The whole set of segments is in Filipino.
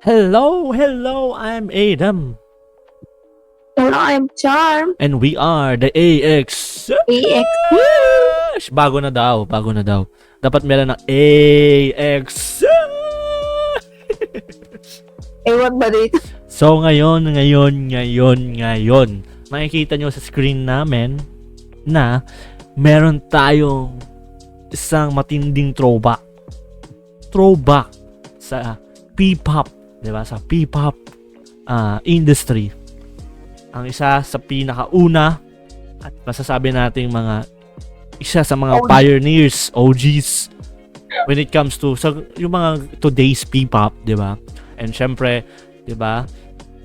Hello, I'm Adam. Hello, I'm Charm. And we are the AX. AX. Bago na daw. Dapat meron ng AX. Ewan ba dito? So ngayon, makikita nyo sa screen namin na meron tayong isang matinding throwback sa P-pop, 'di ba? Sa P-pop industry. Ang isa sa pinakauna at masasabi nating isa sa mga pioneers, OGs when it comes to yung mga today's P-pop, 'di ba? And syempre, 'di ba?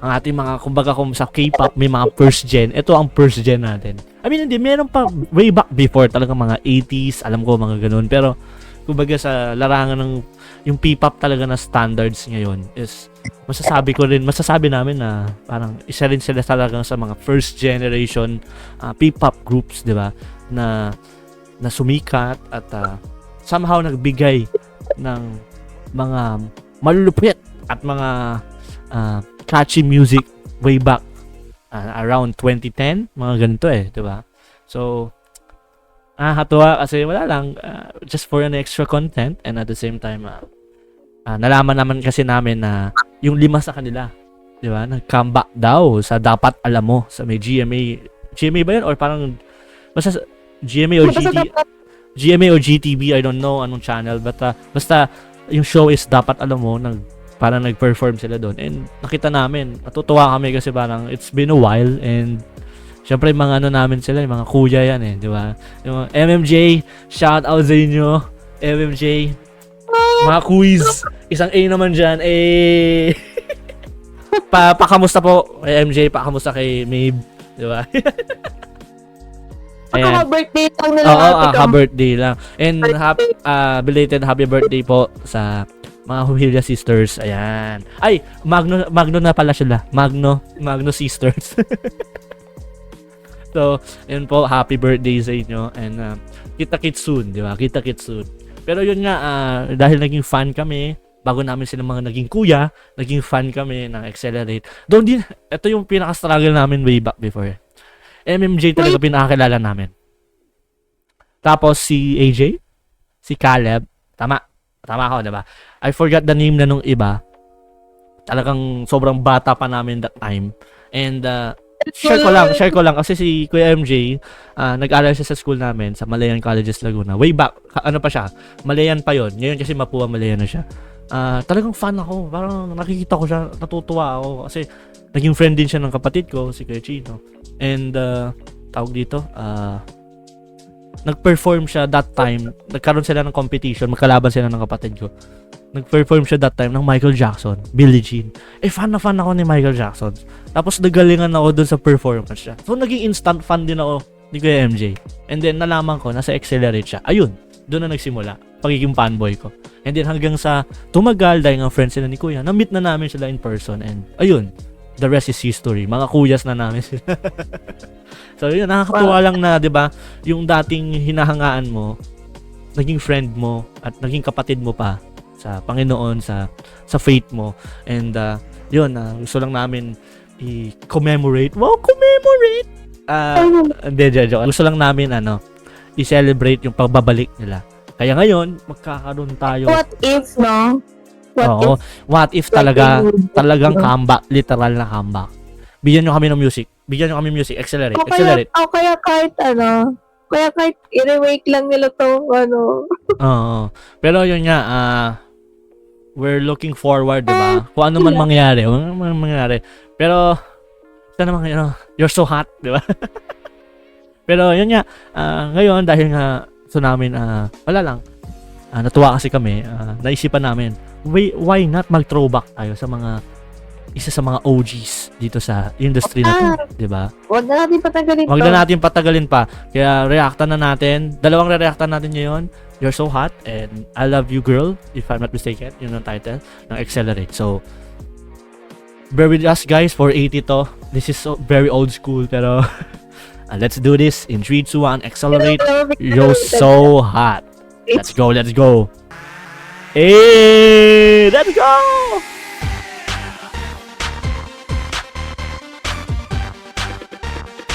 Ang ating mga kung sa K-pop may mga first gen. Ito ang first gen natin. I mean, hindi meron pa way back before talaga mga 80s, alam ko mga ganoon, pero kumbaga sa larangan ng yung P-pop talaga na standards ngayon is masasabi namin na parang isa rin sila talaga sa mga first generation P-pop groups, 'di ba? Na sumikat at somehow nagbigay ng mga malulupit at mga catchy music way back around 2010, mga ganito 'di ba? So nakakatuwa kasi wala lang, just for an extra content, and at the same time nalaman naman kasi namin na yung lima sa kanila, di ba, nag-comeback daw sa Dapat Alam Mo sa may GMA ba yun or parang basta GMA o GTV, I don't know anong channel, but basta yung show is Dapat Alam Mo, parang nag-perform sila doon, and nakita namin, natutuwa kami kasi parang it's been a while, and syempre mga namin sila, yung mga kuya yan di ba? Yung MMJ, shout out sa inyo, MMJ. Mga quiz, isang A naman diyan. Pakamusta po kay MJ, pakamusta kay Maeve, di ba? Ayan. Birthday lang nila. Oo, ka-birthday lang. And belated happy birthday po sa mga Huhilya sisters. Ayan. Ay, Magno na pala sila. Magno sisters. So, yun po, happy birthday sa inyo, and kita-kits soon, di ba? Kita-kits soon. Pero yun nga, dahil naging fan kami, bago namin sila mga naging kuya, naging fan kami ng Accelerate. Doon din, ito yung pinaka-struggle namin way back before. MMJ talaga pinakakilala namin. Tapos si AJ, si Caleb, tama ako, di ba? I forgot the name na nung iba. Talagang sobrang bata pa namin that time. And share ko lang kasi si Kuya MJ nag-aral siya sa school namin sa Malayan Colleges Laguna. Way back, ano pa siya? Malayan pa yon. Ngayon kasi Mapua Malayan na siya. Talagang fan ako. Parang nakikita ko siya, natutuwa ako kasi naging friend din siya ng kapatid ko, si Kuya Chino. And tawag dito, nag-perform siya that time. Nagkaroon sila ng competition, magkalaban sila ng kapatid ko. Nag-perform siya that time ng Michael Jackson, Billie Jean. Fan ako ni Michael Jackson. Tapos nagalingan ako dun sa performance siya. So naging instant fan din ako ni Kuya MJ. And then nalaman ko, nasa Accelerate siya. Ayun, doon na nagsimula, pagiging fanboy ko. And then hanggang sa tumagal, dahil nga friends sila ni Kuya, na-meet na namin sila in person. And ayun, the rest is history. Mga kuyas na namin sila. So yun, nakakatuwa lang na, di ba, yung dating hinahangaan mo, naging friend mo, at naging kapatid mo pa sa Panginoon, sa faith mo. And yun, gusto lang namin i-commemorate. Wow, commemorate! Hindi, joke. Gusto lang namin i-celebrate yung pagbabalik nila. Kaya ngayon, magkakaroon tayo. What if, no? What if talagang comeback, literal na comeback. Bigyan nyo kami ng music. Accelerate. Kaya kahit i-remake lang nila tong Oo. Pero yun nga, we're looking forward, diba? Kung ano man mangyari. Pero, sana naman, you're so hot, diba? Pero yun nga, ngayon, dahil nga, gusto namin, wala lang, natuwa kasi kami, naisipan namin, why not mag-throwback tayo sa isa sa mga OGs dito sa industry na to, di ba? Huwag na natin patagalin pa. Kaya reactan na natin. Dalawang re-reactan natin ngayon. You're So Hot and I Love You Girl, if I'm not mistaken. Yun ang title ng Accelerate. So, bear with us guys for 80 to. This is very old school, pero let's do this in 3, 2, 1. Accelerate. You're So Hot. Let's go. Hey, let's go!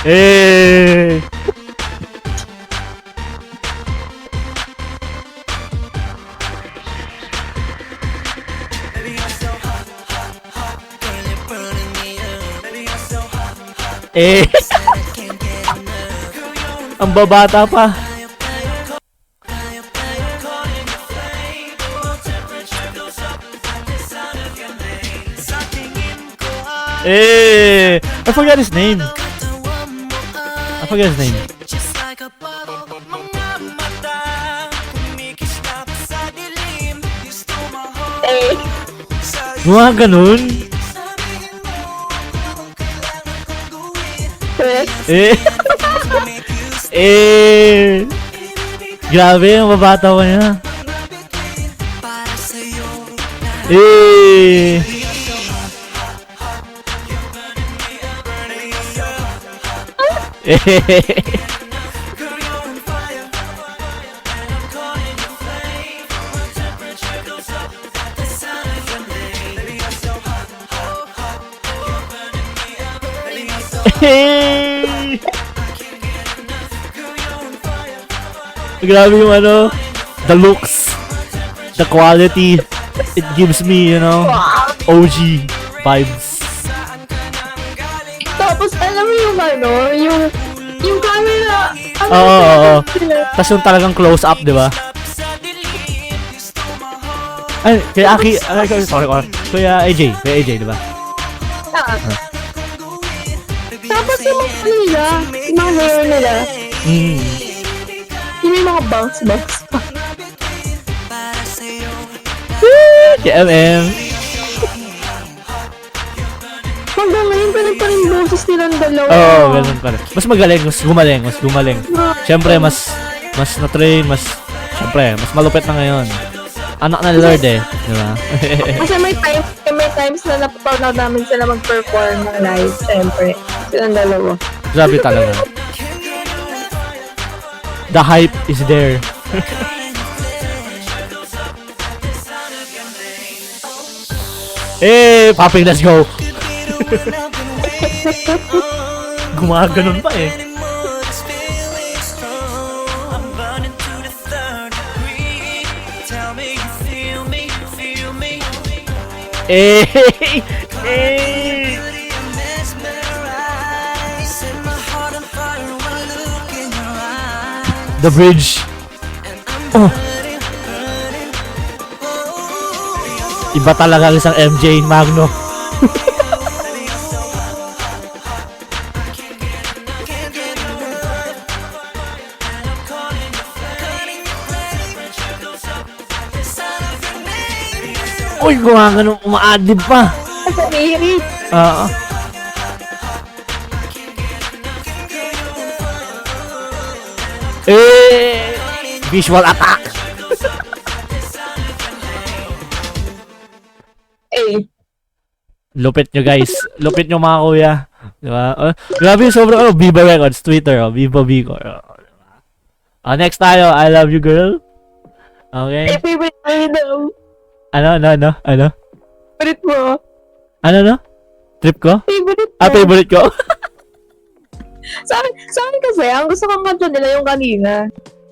Eh. Eh. Ang babata pa. Eh. I forgot his name. I forgot his name. Eh, Mga ganun. Chris. Eh. Eh. Grabe, ang babata pa niya. Eh. Eh. Eh. Grabe yung ano, the looks, the quality, it gives me, you know, OG vibes. Tapos alam mo yung ano, yung camera. Ano Oo. sila? Tapos yung talagang close up, di ba? Ay, kaya Aki, sorry, Kuya AJ, di ba? Ah. Tapos yung mga ano nila, yung mga hair nila, Mm. yung may mga bounce pa. KMM. Hanggang ngayon, ganun pa rin boses nilang dalawa. Oo, ganun pa rin. Mas magaling, mas gumaling. Siyempre, mas na-train, siyempre, mas malupit na ngayon. Anak na Lord eh, di ba? Kasi may times na napapanood namin sila mag-perform ng live, siyempre. Silang dalawa. Grabe talaga. The hype is there. Eh, popping, let's go. Gumaganon pa eh. Eh, eh. The bridge. Oh. Iba talaga ang isang MJ Magno. Uy, gumagano, umaadib pa. Kasi Oo. Eh, visual attack. Lupit nyo guys. Lupit nyo mga kuya. Diba? Grabe yung sobrang Viva Records, Twitter, Viva Vicor. Next tayo, I Love You Girl. Okay. favorite mo yun daw. Ano? Favorite mo. Ano? Trip ko? Favorite mo. Favorite ko? Sa akin kasi, ang gusto kong kanta nila yung kanina.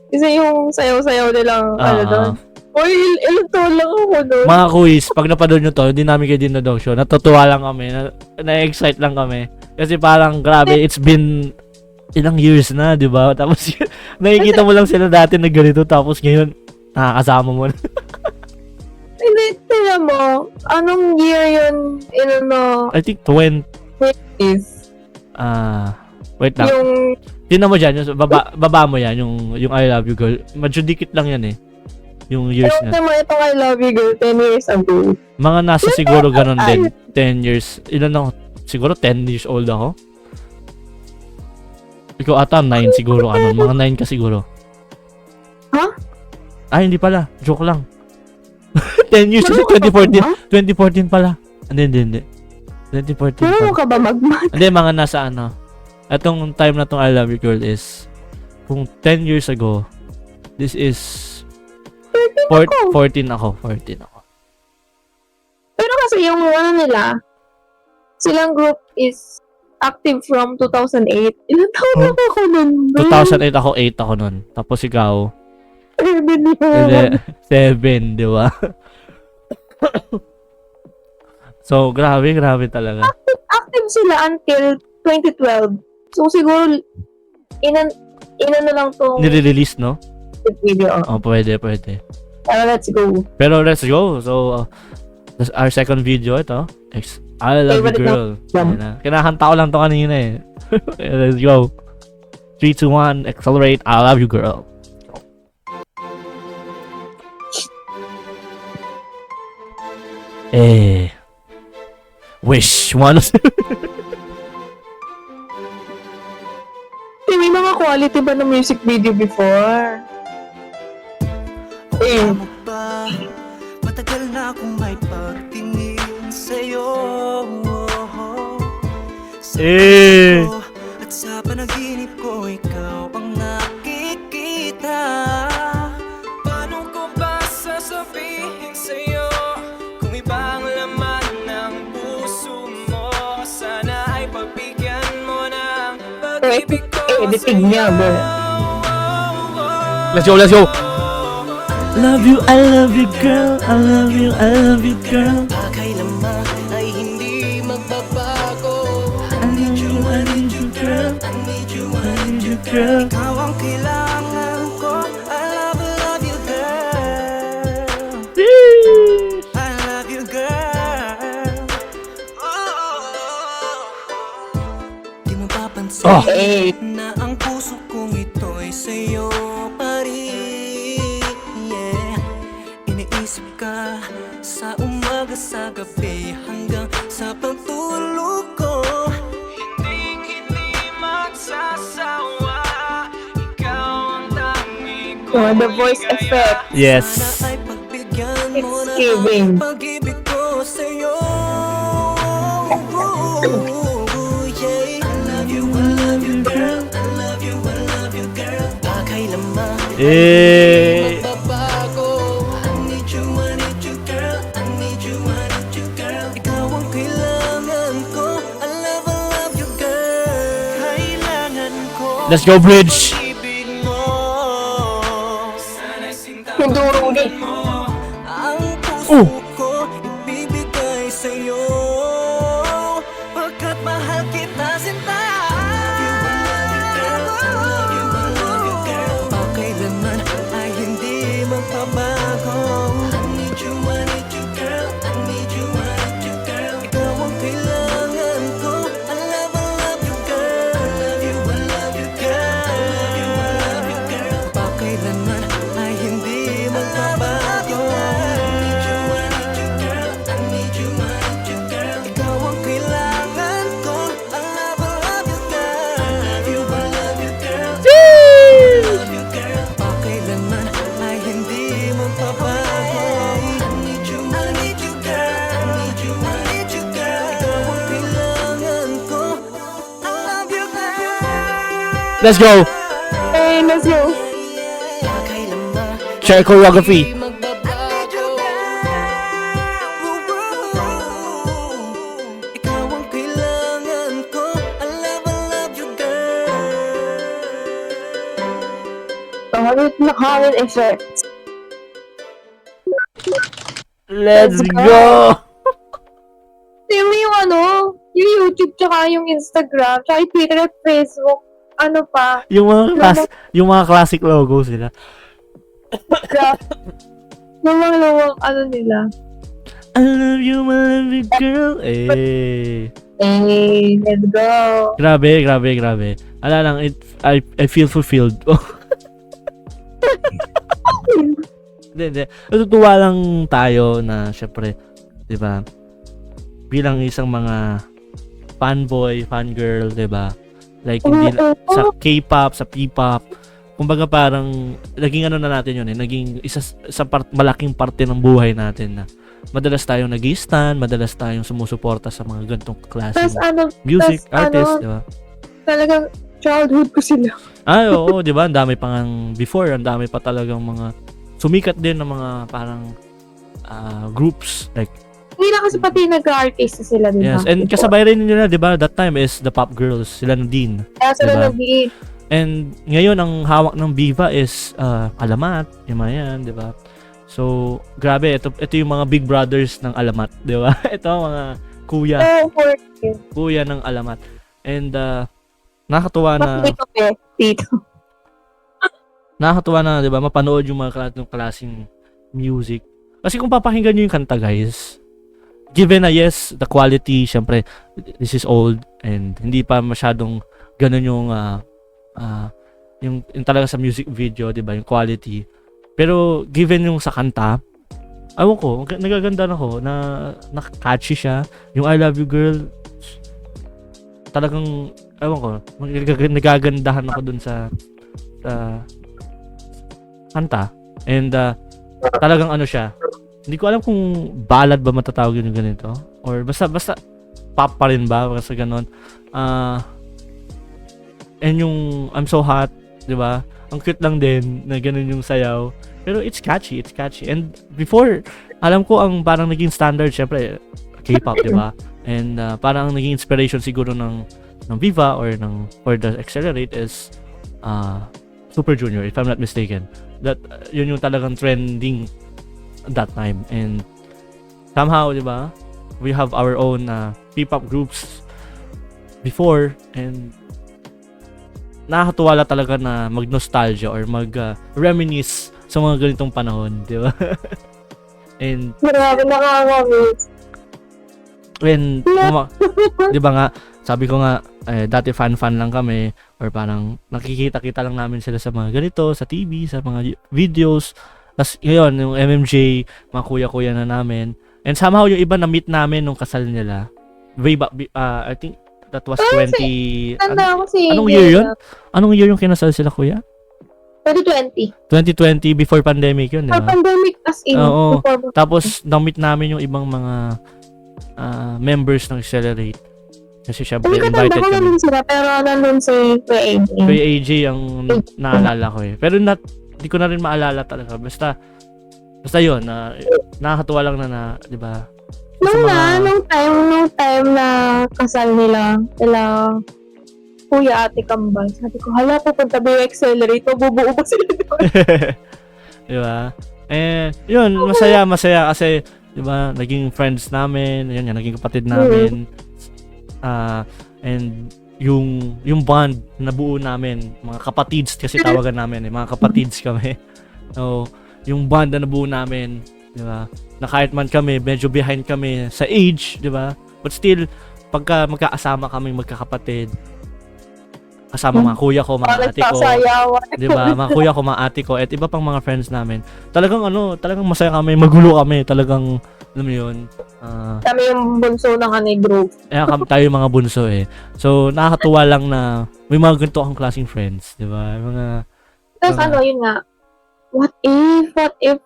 Kasi yung sayaw-sayaw nilang, ano doon. Uy, ilang taon lang ako doon. Mga quiz, pag napanood nyo to, hindi namin kayo dinodog show. Natutuwa lang kami, na-excite lang kami. Kasi parang grabe, it's been ilang years na, di ba? Tapos nakikita mo lang sila dati na ganito, tapos ngayon, nakakasama mo na. Hindi, tingnan mo, anong year yun, I think 20. is Wait lang. yung, Tingnan mo dyan, yung baba mo yan, yung I Love You Girl. Medyo dikit lang yan eh. Yung years yung niya. naman itong I Love You Girl, 10 years ago. Mga nasa siguro ganun din. 10 years. Ilan ako? Siguro 10 years old ako. Ikaw ata 9 siguro. Mga 9 ka siguro. Ha? Hindi pala. Joke lang. 10 years kasi 2014. 2014 pala. Hindi. 2014 Ano pala. ka ba magmat? Hindi, mga nasa ano. Itong time na tong I Love You Girl is kung 10 years ago, this is 14 ako. Pero kasi yung ano nila, silang group is active from 2008. Ilan taon na ako nun? 2008 ako, 8 ako nun. Tapos ikaw, 7 yun. 7, di ba? So, grabe talaga. Active sila until 2012. So, siguro, inano lang tong Nire-release, no? video. Oh, pwede. Pero let's go. Pero let's go. So, our second video, ito. I Love You Favorite Girl. Ayan na. Kinakanta ko lang to kanina eh. Let's go. 3, 2, 1, accelerate. I Love You Girl. Wish one. May mga quality ba ng music video before? Alam mo ba, matagal na akong may pagtingin sa'yo. Sa ko, at sa panaginip ko, ikaw ang nakikita. Paano ko ba sasabihin sa'yo kung ibang laman ng puso mo? Sana ay pagbigyan mo ng pag-ibig ko Editing niya, bro. Let's go. Love you, I love you, girl. I love you, girl. Kailanman ay hindi magbabago. I need you, girl. I need you, Girl. ikaw ang kailangan ko. I love you, girl. I love you, girl. Di mo papansin Oh. na ang puso kong ito'y sa'yo pa rin. Yeah. Iniisip ka sa umaga, sa gabi, hanggang sa pagtulog ko. Hindi magsasawa. Ikaw ang tangi ko. Oh, the voice effect. Yes. Sana ay pagbigyan mo It's na giving. ang pag-ibig ko sa'yo. Yeah. I love you, girl. I love you, girl. Kailanman magbabago. I need you, girl. I need you, girl. Ikaw ang kailangan ko. I love you, girl. Kailangan ko. Let's go, Bridge. Ibig mo. Sana'y sinta Yung duro ulit. mo. Ang puso Oh. ko ibibigay sa'yo. Pagkat mahal kita, sinta. Pakailanman ay hindi magbabago. I need you, girl. I need you, girl. Ikaw ang kailangan ko. I love you, girl. I love you, girl. Pakailanman ay hindi magbabago. I need you, girl. Ikaw ang kailangan ko. I love you, girl. Pakailanman ay hindi magbabago. I need you, girl. Ikaw ang kailangan ko. I love you, girl. Let's go. Hey, let's go. Pakailanman Share choreography. magbabago. Ikaw ang kailangan ko. I love you, girl. Common effects. Let's Let's go. Yung yung YouTube, tsaka yung Instagram, tsaka yung Twitter at Facebook, ano pa, Yung mga classic logo sila. graph, lumang-lumang, ano nila. I love you, girl. Hey, let's go. Grabe. Ala lang, I feel fulfilled. Hindi. Natutuwa lang tayo na syempre, 'di ba? Bilang isang mga fanboy, fangirl, 'di ba? Like hindi sa K-pop, sa P-pop, kumbaga parang naging ano na natin 'yun naging isa sa malaking parte ng buhay natin na madalas tayong nag-i-stan, madalas tayong sumusuporta sa mga ganitong klase Tapos ano, music tas artist, ano, 'di ba? talagang childhood ko sila. Ay, oo, 'di ba? Ang dami pa ngang before, ang dami pa talagang mga sumikat din ng mga parang groups like Hindi na kasi pati nag-artist sila, di ba? Yes, and kasabay rin nila, di ba, that time is the Pop Girls, sila Nadine. Kaya sila diba? nag-i- And ngayon, ang hawak ng Viva is Alamat, yung mga yan, di ba? So, grabe, ito yung mga big brothers ng Alamat, di ba? Ito, mga kuya, Oh, for you. kuya ng Alamat. And, nakakatuwa na, Dito. nakakatuwa na, di ba, mapanood yung mga klaseng music. Kasi kung papakinggan nyo yung kanta, guys, given na yes, the quality, syempre, this is old, and hindi pa masyadong ganun yung talaga sa music video, di ba, yung quality. Pero, given yung sa kanta, ewan ko, nagaganda na ako, na catchy siya. Yung I Love You Girl, talagang, ewan ko, nagagandahan ako dun sa kanta. And, talagang ano siya, hindi ko alam kung ballad ba matatawag yun yung ganito, or basta pop pa rin ba, kasi ganon. And yung I'm So Hot, di ba? Ang cute lang din na ganun yung sayaw. Pero it's catchy. And before, alam ko ang parang naging standard, syempre, K-pop, di ba? And parang naging inspiration siguro ng Viva or the Accelerate is Super Junior, if I'm not mistaken. That yun yung talagang trending that time. And somehow, di ba, we have our own P-pop groups before, and nakakatuwa talaga na mag-nostalgia or mag-reminisce sa mga ganitong panahon, di ba? And Marami nakakamiss. when di ba nga, sabi ko nga, dati fan lang kami, or parang nakikita-kita lang namin sila sa mga ganito, sa TV, sa mga videos. Tapos ngayon, yung MMJ, mga kuya-kuya na namin. And somehow, yung iba na-meet namin nung kasal nila. Way back, I think that was 20... Tanda ko si... Anong year yun? Anong year yung kinasal sila, kuya? 2020. 2020, before pandemic yun, di For ba? pandemic as in. Oo. before- Tapos, na-meet namin yung ibang mga members ng Accelerate. Kasi syempre, Hindi ko tanda invited ko kami. nandun sila, pero nandun si Kuya AJ. Kuya AJ ang naalala ko eh. Pero hindi ko na rin maalala talaga. Basta yun, nakakatuwa lang na, di ba? Nung time na kasal nila Kuya Ate Kambal, sabi ko, hala, pupunta ba yung Accelerate? Bubuo ba sila doon? Di ba? And yun, masaya kasi, di ba, naging friends namin, yun, naging kapatid namin. And yung bond na buo namin, mga kapatids kasi tawagan namin, mga kapatids kami. So, yung bond na nabuo namin, di ba? Na kahit man kami, medyo behind kami sa age, di ba? But still, pagka magkakasama kami magkakapatid, kasama mga kuya ko, mga ate ko, Nagpasayawan. di ba? Mga kuya ko, mga ate ko, at iba pang mga friends namin. Talagang masaya kami, magulo kami, talagang, alam mo yun, Kami yung bunso ng group. tayo yung mga bunso eh. So, nakakatuwa lang na may mga ganito akong klaseng friends, di ba? Mga, Tapos yun nga, what if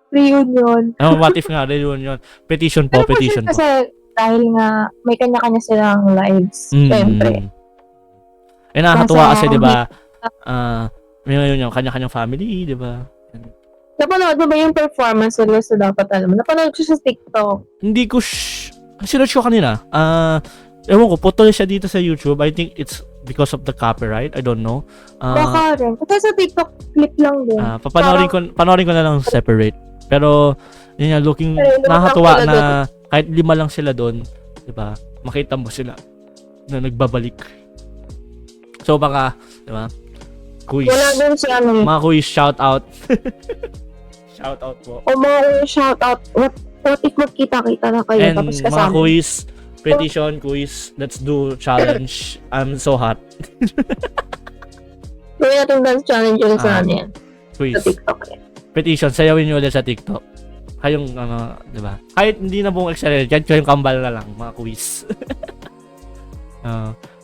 reunion? what if nga, yun. Petition po. Kasi dahil nga may kanya-kanya silang lives, syempre. Eh, nakakatuwa kasi, di ba, may ngayon yung kanya-kanyang family, di ba? Napanood mo ba yung performance nila sa Dapat Alam Mo? Napanood ko siya sa TikTok. Hindi ko, sinerch ko kanina. Ewan ko, putol siya dito sa YouTube. I think it's because of the copyright. I don't know. Baka rin. Kasi sa TikTok, clip lang din. Panoorin ko na lang separate. Pero, yun nga, nakakatuwa na kahit 5 lang sila doon, di ba? Makita mo sila na nagbabalik. So, baka, di ba? Quiz. Wala din siya Mga quiz, shout out. Shout out po. O mga shout out. What if magkita-kita na kayo? And Tapos mga kasama. quiz, petition, quiz, let's do challenge. I'm so hot. Gawin natin dance challenge yun sa yan. Quiz. Sa TikTok eh. Petition, sayawin nyo ulit sa TikTok. Kayong, di ba? Kahit hindi na buong accelerate, yan kayong kambal na lang, mga quiz.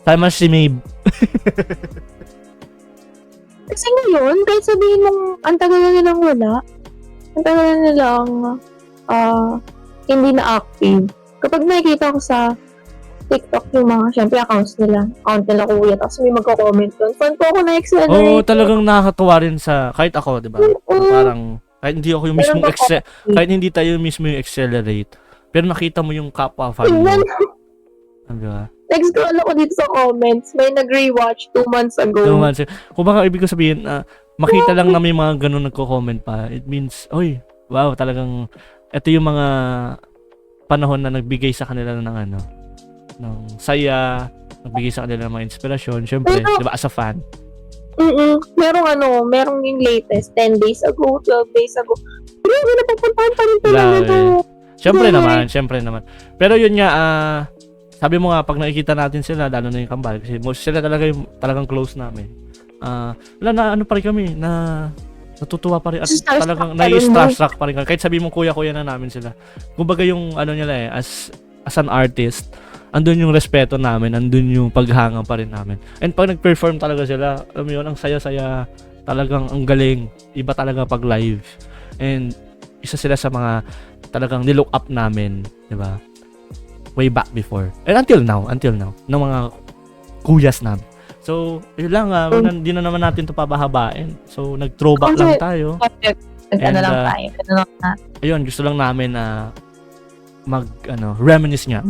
Tama si Mabe. Kasi ngayon, kahit sabihin mong ang tagal na nilang wala, ang tagal na nilang hindi na active. Kapag nakikita ko sa TikTok yung mga, syempre, accounts nila, account nila kuya, tapos may magko-comment doon. Fan po ako na Accelerate. Oo, talagang nakakatuwa rin sa, kahit ako, di ba? Parang, kahit hindi ako yung mismong, kahit hindi tayo mismo yung accelerate, pero nakita mo yung kapwa fan mo. Tingnan, Di ba? nag-scroll ako dito sa comments. May nag-rewatch 2 months ago. Naman, kung baka ibig ko sabihin, makita lang na may mga ganun nagko-comment pa, it means, oy, wow, talagang, ito yung mga panahon na nagbigay sa kanila ng ng saya, nagbigay sa kanila ng mga inspirasyon, syempre, Pero- di ba, as a fan. Merong yung latest, 10 days ago, 12 days ago. Pero hindi na papuntahan pa rin talaga Grabe. to. Syempre naman. Pero yun nga, sabi mo nga, pag nakikita natin sila, lalo na yung kambal, kasi most sila talaga yung talagang close namin. Wala na, ano pa rin kami, na natutuwa pa rin at Starstruck talagang pa rin, nai-starstruck pa rin kami. Kahit sabi mo kuya-kuya na namin sila. Kumbaga yung ano nila as an artist, andun yung respeto namin, andun yung paghanga pa rin namin. And pag nag-perform talaga sila, alam mo yun, ang saya-saya, talagang ang galing, iba talaga pag live. And isa sila sa mga talagang nilook up namin, di ba? Way back before. And until now, ng mga kuyas namin. So, yun lang, hindi na naman natin to pabahabain. So, nag-throwback lang tayo. Ano lang And, tayo. Ano lang natin. Ayun, gusto lang namin na reminisce nga.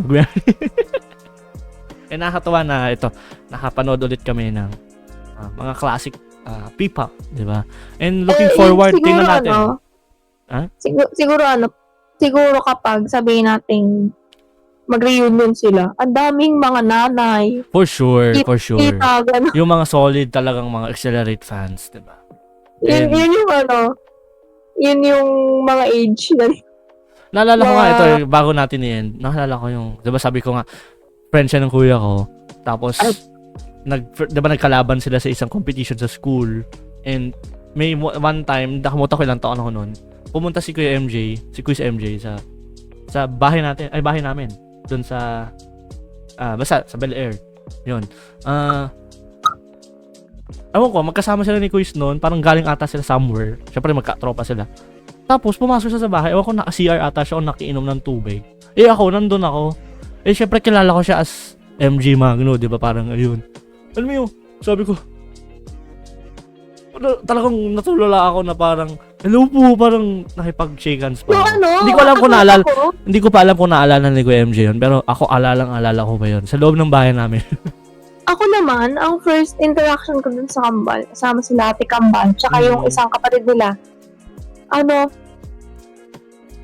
Eh, nakakatawa na ito, nakapanood ulit kami ng mga classic P-pop, di ba? And looking forward, tingnan natin. Ha? Siguro kapag sabihin natin mag-reunion sila, ang daming mga nanay, For sure. tita, gano'n. Yung mga solid talagang mga Accelerate fans, di ba? Yun yung yun yung mga age na. Naalala ko nga ito, bago natin i-end, naalala ko yung, di ba sabi ko nga, friend siya ng kuya ko, tapos, di ba nagkalaban sila sa isang competition sa school, and may one time, nakalimutan ko ilang taon ako noon, pumunta si Kuya MJ, si Quiz MJ sa bahay namin, doon sa, basta, sa Bel Air, yun. Ewan ko, magkasama sila ni Quiz noon, parang galing ata sila somewhere, syempre magka-tropa sila. Tapos, pumasok siya sa bahay. Ewan ko, naka-CR ata siya o nakiinom ng tubig. Eh ako, nandun ako. Eh, syempre, kilala ko siya as MG Magno, di ba? Parang, ayun. Alam mo yun, sabi ko, talagang natulala ako na parang, hello po, parang nakipag-shake hands pa. Hindi ko alam kung naalala. Hindi ko pa alam kung naalala ni Kuya MJ yun, pero ako, alala ko ba yun? Sa loob ng bahay namin. Ako naman, ang first interaction ko dun sa Kambal, kasama sila Ate Kambal, tsaka yung isang kapatid nila,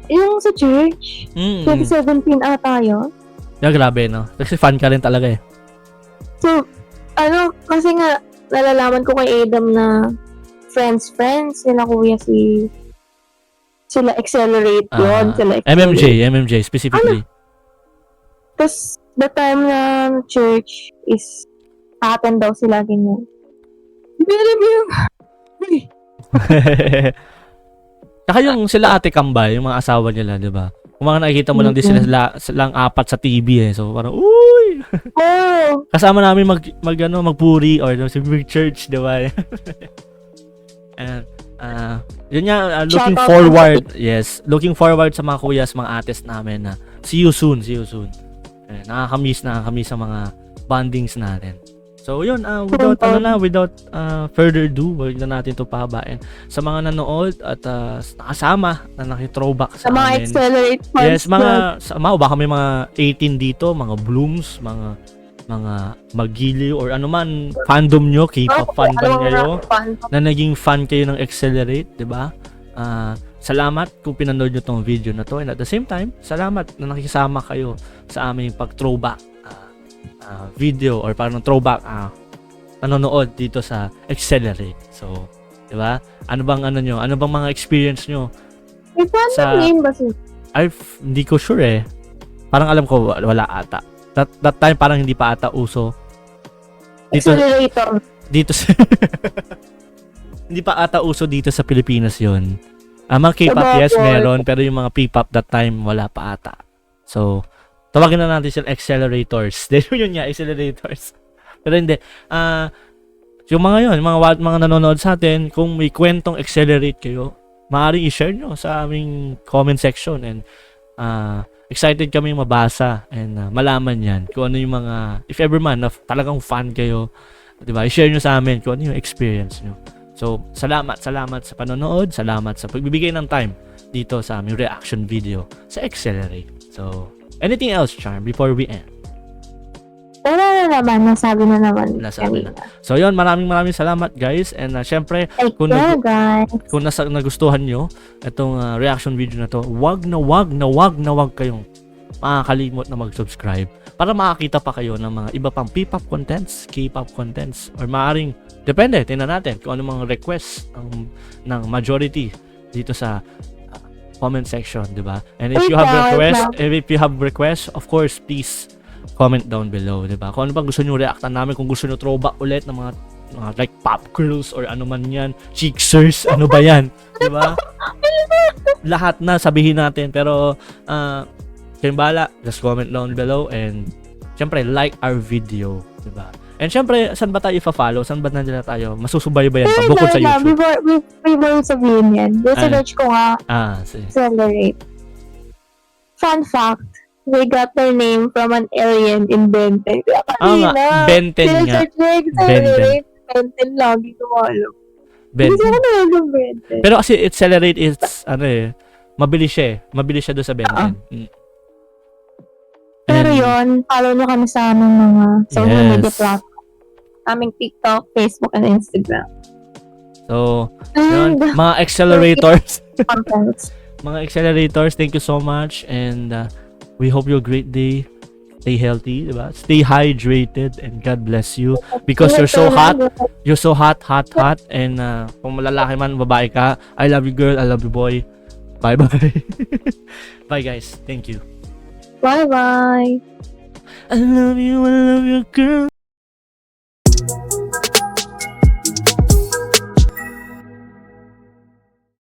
yung sa church, 2017 ata yun. Yeah, grabe, no? Kasi fan ka rin talaga eh. So, kasi nga, nalalaman ko kay Adam na friends, sila kuya sila Accelerate yun. Sila Accelerate. MMJ specifically. Tapos, the time na church is attend daw sila ganyan. Saka yung sila Ate Kambal, yung mga asawa nila, di ba? Kung mga nakikita mo lang din silang apat sa TV eh. So parang, uy! Oh! Kasama namin magpuri or sa big church, di ba? And, yun nga, looking Shout out forward. Yes, looking forward sa mga kuyas, mga ates namin na see you soon. Nakakamiss sa mga bondings natin. So yun, without further ado, wag na natin to pahabain. Sa mga nanood at nakasama na naki-throwback sa mga amin. Accelerate fans. Yes, baka may mga 18 dito, mga blooms, mga magiliw or ano man fandom nyo, K-pop fan ba kayo na naging fan kayo ng Accelerate, 'di ba? Salamat kung pinanood nyo tong video na to, and at the same time, salamat na nakikisama kayo sa aming pag-throwback video or parang throwback nanonood dito sa Accelerate. So, 'di ba? Ano bang mga experience nyo? May fandom name ba siya? Hindi ko sure eh. Parang alam ko wala ata. That time parang hindi pa ata uso. Accelerator. Dito sa hindi pa ata uso dito sa Pilipinas 'yon. Mga K-pop yes meron, pero yung mga P-pop that time wala pa ata. So, tawagin na natin silang accelerators. Yun nga, accelerators. Pero hindi. Yung mga mga nanonood sa atin, kung may kwentong Accelerate kayo, maaaring i-share nyo sa aming comment section. And excited kami mabasa and malaman yan. Kung ano yung mga, if ever man, talagang fan kayo, diba? I-share nyo sa amin kung ano yung experience nyo. So, salamat sa panonood. Salamat sa pagbibigay ng time dito sa aming reaction video sa Accelerate. So, anything else, Charm, before we end? Wala na naman, nasabi na naman. Nasabi na. kanina. So, yun, maraming salamat, guys. And syempre, Take Kung care, guys. kung nagustuhan nyo itong reaction video na to, wag kayong makakalimot na mag-subscribe para makakita pa kayo ng mga iba pang P-pop contents, K-pop contents, or maaring, depende, tingnan natin kung ano mga requests ng majority dito sa comment section, di ba? And if you have requests, of course, please comment down below, di ba? Kung ano bang gusto nyo reactan namin, kung gusto nyo throwback ulit ng mga like pop girls or ano man yan, cheeksers, ano ba yan, di ba? Lahat na sabihin natin, pero kayong bahala, just comment down below and syempre like our video, di ba? And syempre, saan ba tayo ipa-follow? Saan ba na nila tayo masusubaybayan pa bukod sa YouTube? Before sabihin yan, research ko nga, Sige. Accelerate. Fun fact, they got their name from an alien in Ben 10. Kaya kanina, Ben 10 nga. sinesearch ko yung Accelerate, Ben 10 lagi ko alam. Ben Hindi ko na alam Ben 10. Pero kasi Accelerate is, mabilis siya eh. Mabilis siya doon sa Ben 10. Pero And- yun, follow nyo kami sa aming mga social Yes. media platform. Aming TikTok, Facebook, and Instagram. So, yun, And mga accelerators, contents. thank you so much and we hope you a great day. Stay healthy, diba? Stay hydrated and God bless you because you're so hot. You're so hot and kung malalaki man, babae ka, I love you girl, I love you boy. Bye-bye. Bye guys. Thank you. Bye-bye. I love you girl.